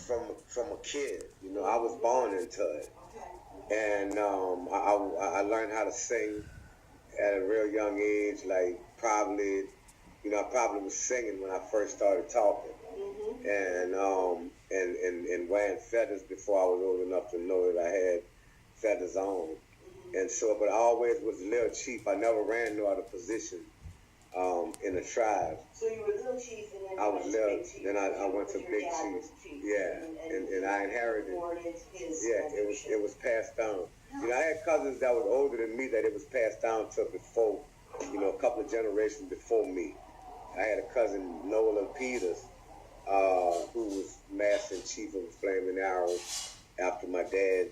from a kid. You know, I was born into it, and I learned how to sing at a real young age. Like probably, you know, I probably was singing when I first started talking, and wearing feathers before I was old enough to know that I had feathers on. And so, but I always was Little Chief. I never ran no other position in the tribe. So you were Little Chief, and then I was little. Then I went to Big Chief. Yeah, and I inherited. Yeah, it was passed down. You know, I had cousins that was older than me that it was passed down to before. You know, a couple of generations before me. I had a cousin, Nola Peters, who was Master and Chief of the Flaming Arrows after my dad,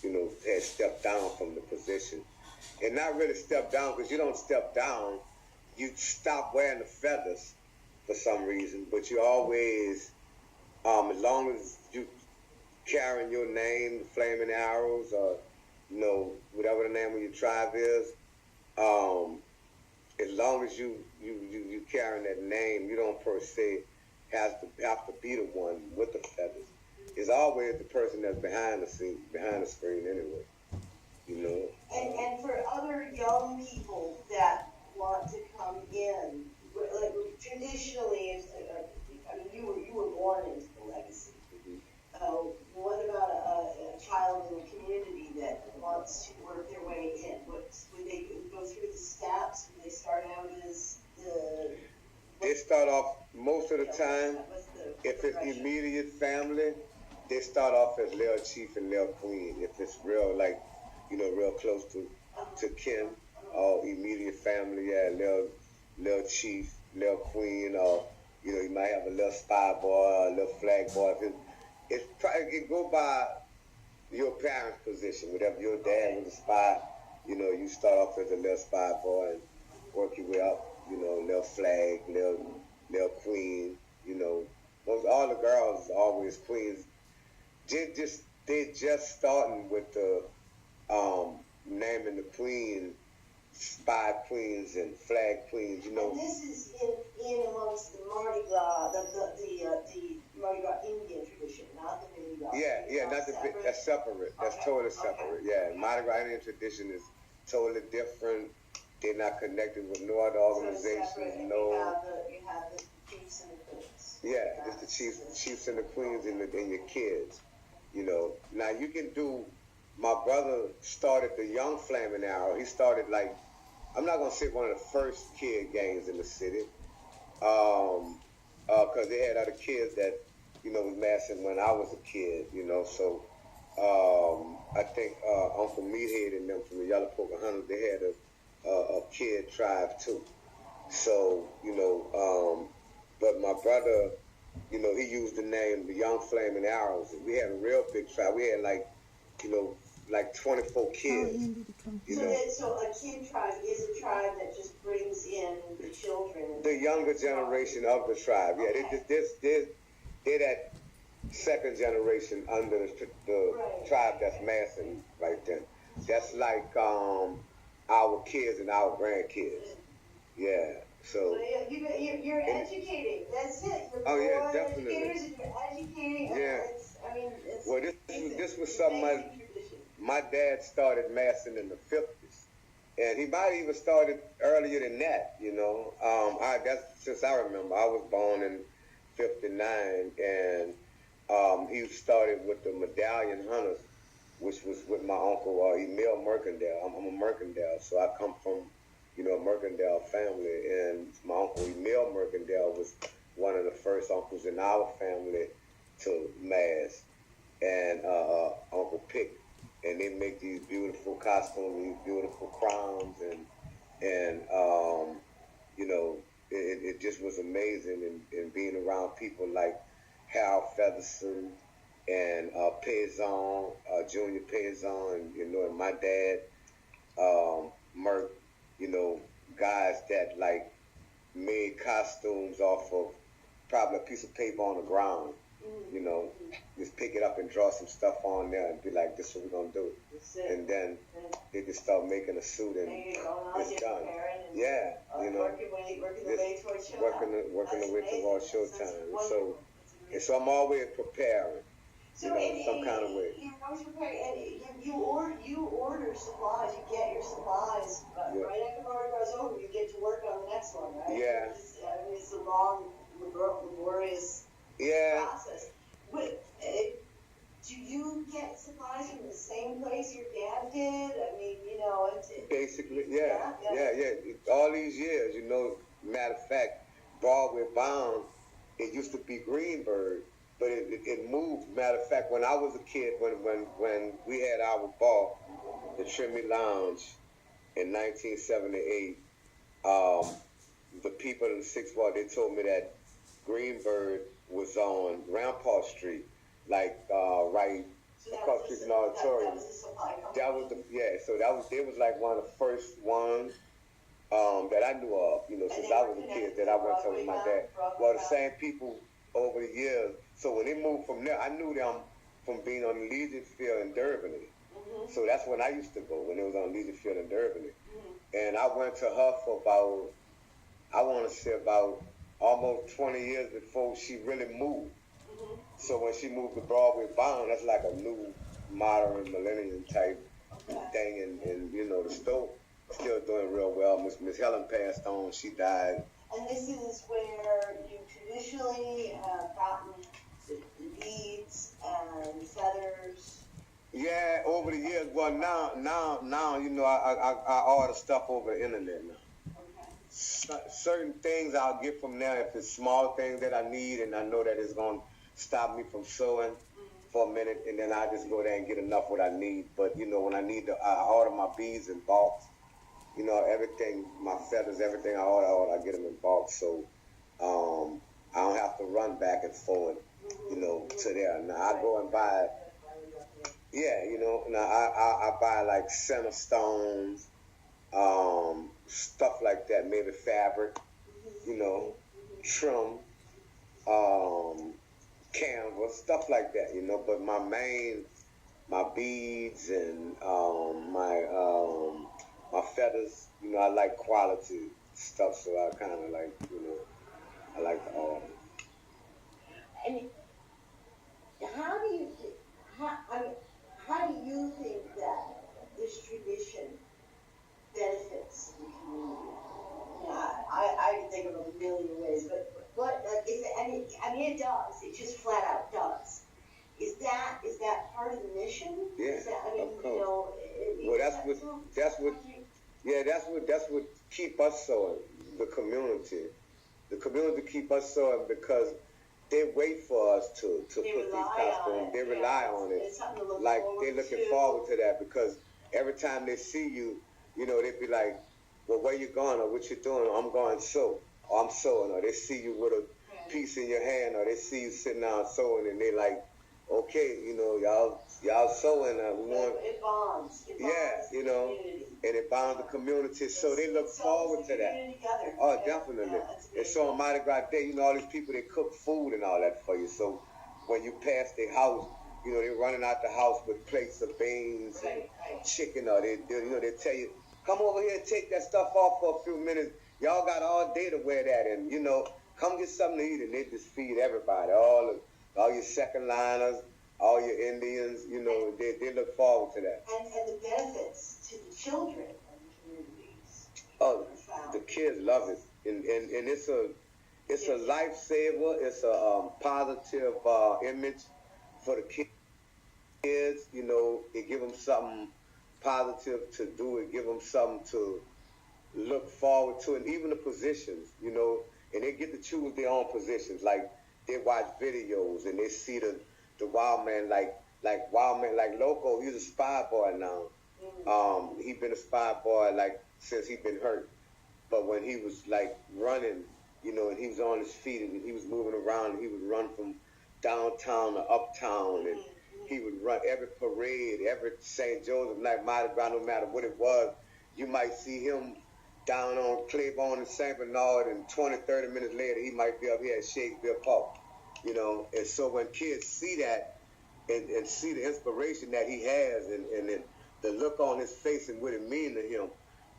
you know, had stepped down from the position. And not really stepped down, because you don't step down, you stop wearing the feathers for some reason, but you always, as long as you carrying your name, the Flaming Arrows, or, you know, whatever the name of your tribe is, as long as you carrying that name, you don't per se have to be the one with the feathers. It's always the person that's behind the scene, behind the screen anyway. You know. And for other young people that want to come in, like traditionally, I mean, you were born into the legacy. What about a child in the community that wants to work their way in? Would they go through the steps? Would they start out as the? They start off most of the time. If it's immediate family, they start off as Lil Chief and Lil Queen. If it's real, like, you know, real close to kin or immediate family, yeah, Lil Chief, Lil Queen, or, you know, you might have a little spy boy or a little flag boy. It go by your parents' position. Whatever your dad was a spy, you know, you start off as a little spy boy and work your way up, you know, little flag, little queen, you know. Most all the girls are always queens. They just starting with the naming the queen, spy queens and flag queens, you know. And this is in amongst the Mardi Gras, the Mardi Gras Indian tradition, not the Mardi Gras. Yeah, that's separate. That's totally separate. Yeah, Mardi Gras Indian tradition is totally different. They're not connected with no other organizations. So you have the chiefs and the queens. Yeah, it's the chiefs and the queens and your kids. You know, now you can do. My brother started the Young Flaming Arrow. He started like, I'm not gonna say one of the first kid gangs in the city, because they had other kids that, you know, was massing when I was a kid. You know, so I think Uncle Meathead and them from the Yellow Pocahontas, they had a kid tribe too. So, you know, but my brother, you know, he used the name the Young Flaming Arrows. We had a real big tribe. We had like, you know, like 24 kids. So a kid tribe is a tribe that just brings in the children. The younger generation of the tribe. Yeah, Okay. they're that second generation under the tribe that's massing right then. That's like our kids and our grandkids. Yeah. So you're educating. That's it. Yeah, definitely. Educators and you're educating. Yeah. Well, this was something my dad started massing in the 50s. And he might even started earlier than that, you know. That's since I remember. I was born in 59, and he started with the Medallion Hunters, which was with my uncle Emil Mercandale. I'm a Mercandale, so I come from, you know, a Mercandale family, and my uncle Emil Mercandale was one of the first uncles in our family to mass, and Uncle Pick, and they make these beautiful costumes, these beautiful crowns, and you know, it just was amazing, and being around people like Harold Featherson and Payson, Junior Payson, and, you know, and my dad, Merc, you know, guys that like made costumes off of probably a piece of paper on the ground. You know, just pick it up and draw some stuff on there and be like, this is what we're going to do. And then they just start making a suit and it's done. You know, working the way towards showtime. Working the way towards showtime. So And so I'm always preparing, So some kind of way. You're always preparing, and you order supplies, you get your supplies, but right after Mardi Gras is over, you get to work on the next one, right? Yeah. It's a long, laborious process. Do you get supplies from the same place your dad did? I mean, basically, yeah. All these years, matter of fact, Broadway Bound, it used to be Greenberg, but it moved. Matter of fact, when I was a kid, when we had our ball, the Trimmy Lounge in 1978, the people in the Sixth Ward, they told me that Greenberg was on Rampart Street, like right across the street from the auditorium. That was they was like one of the first ones that I knew of, since I was a kid that I went to with my dad. Well, the same people over the years. So when they moved from there, I knew them from being on the Legion Field in Durban. Mm-hmm. So that's when I used to go, when it was on Legion Field in Durban. Mm-hmm. And I went to her for about, I want to say about almost 20 years before she really moved. Mm-hmm. So when she moved to Broadway Bound, that's like a new modern millennium type thing, and the store still doing real well. Miss Helen passed on; she died. And this is where you traditionally have gotten the beads and feathers. Yeah, over the years. Well, now, I order stuff over the internet now. Okay. Certain things I'll get from there if it's small things that I need, and I know that it's gonna stop me from sewing for a minute, and then I just go there and get enough what I need. But when I need I order my beads in bulk. Everything, my feathers, everything I order, I get them in bulk. So I don't have to run back and forth, to there. Now I go and buy, now I buy like center stones, stuff like that, maybe fabric, trim, canvas, stuff like that, but my beads and my feathers, I like quality stuff, so I kind of like, I like to order. And how do you think that this tradition benefits the community? I can think of a million ways, but what, it does. It just flat out does. Is that part of the mission? Yeah, of course. That's what keep us sewing. The community keep us sewing because they wait for us to put these costumes. They rely on it. Like they're looking forward to that because every time they see you, they be like, well, where you going or what you doing? I'm going sew, or I'm sewing, or they see you with a piece in your hand, or they see you sitting down sewing, and they like, okay, y'all sewing. It bonds. And it bonds the community, so they look forward to that. Oh, definitely. And so on Mardi Gras Day, all these people, they cook food and all that for you. So when you pass their house, they're running out the house with plates of beans and chicken, or they tell you, come over here and take that stuff off for a few minutes. Y'all got all day to wear that, and come get something to eat, and they just feed everybody, all your second liners, all your Indians, they look forward to that. And the benefits to the children of the communities. Oh, the kids love it, and it's a lifesaver. It's a positive image for the kids. It give them something positive to do. It give them something to look forward to, and even the positions, and they get to choose their own positions. Like they watch videos and they see the wild man, like Loco. He's a spy boy now. He been a spy boy like since he been hurt, but when he was like running, and he was on his feet and he was moving around, and he would run from downtown to uptown, and he would run every parade, every St. Joseph night, Mardi Gras, no matter what it was. You might see him down on Claiborne and St. Bernard, and 20, 30 minutes later, he might be up here at Shakespeare Park, And so when kids see that and see the inspiration that he has and the look on his face and what it means to him,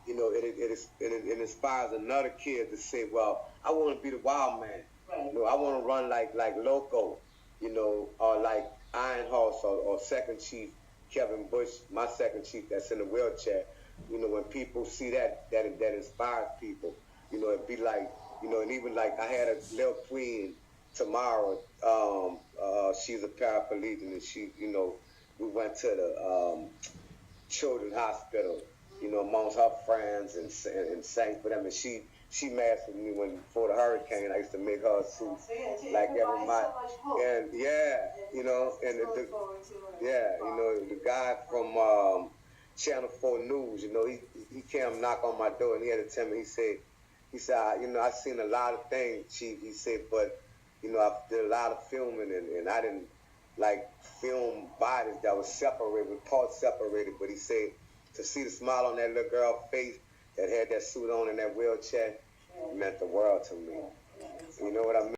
it inspires another kid to say, well, I want to be the wild man. Right. You know, I want to run like Loco, you know, or like Iron Horse or Second Chief Kevin Bush, my second chief that's in the wheelchair. You know, when people see that inspires people. You know, it'd be like, you know, and even like I had a little queen tomorrow. She's a paraplegic, and she, you know, we went to the children's hospital, you know, amongst her friends and sang for them. And she matched with me when before the hurricane. I used to make her suit like every month. And yeah, you know, and yeah, you know, the guy from Channel 4 News, you know, he came knock on my door and he had to tell me. He said, you know, I seen a lot of things, Chief. He said, but you know, I did a lot of filming and I didn't like film bodies that was separated, with parts separated. But he said to see the smile on that little girl's face that had that suit on in that wheelchair meant the world to me. You know what I mean?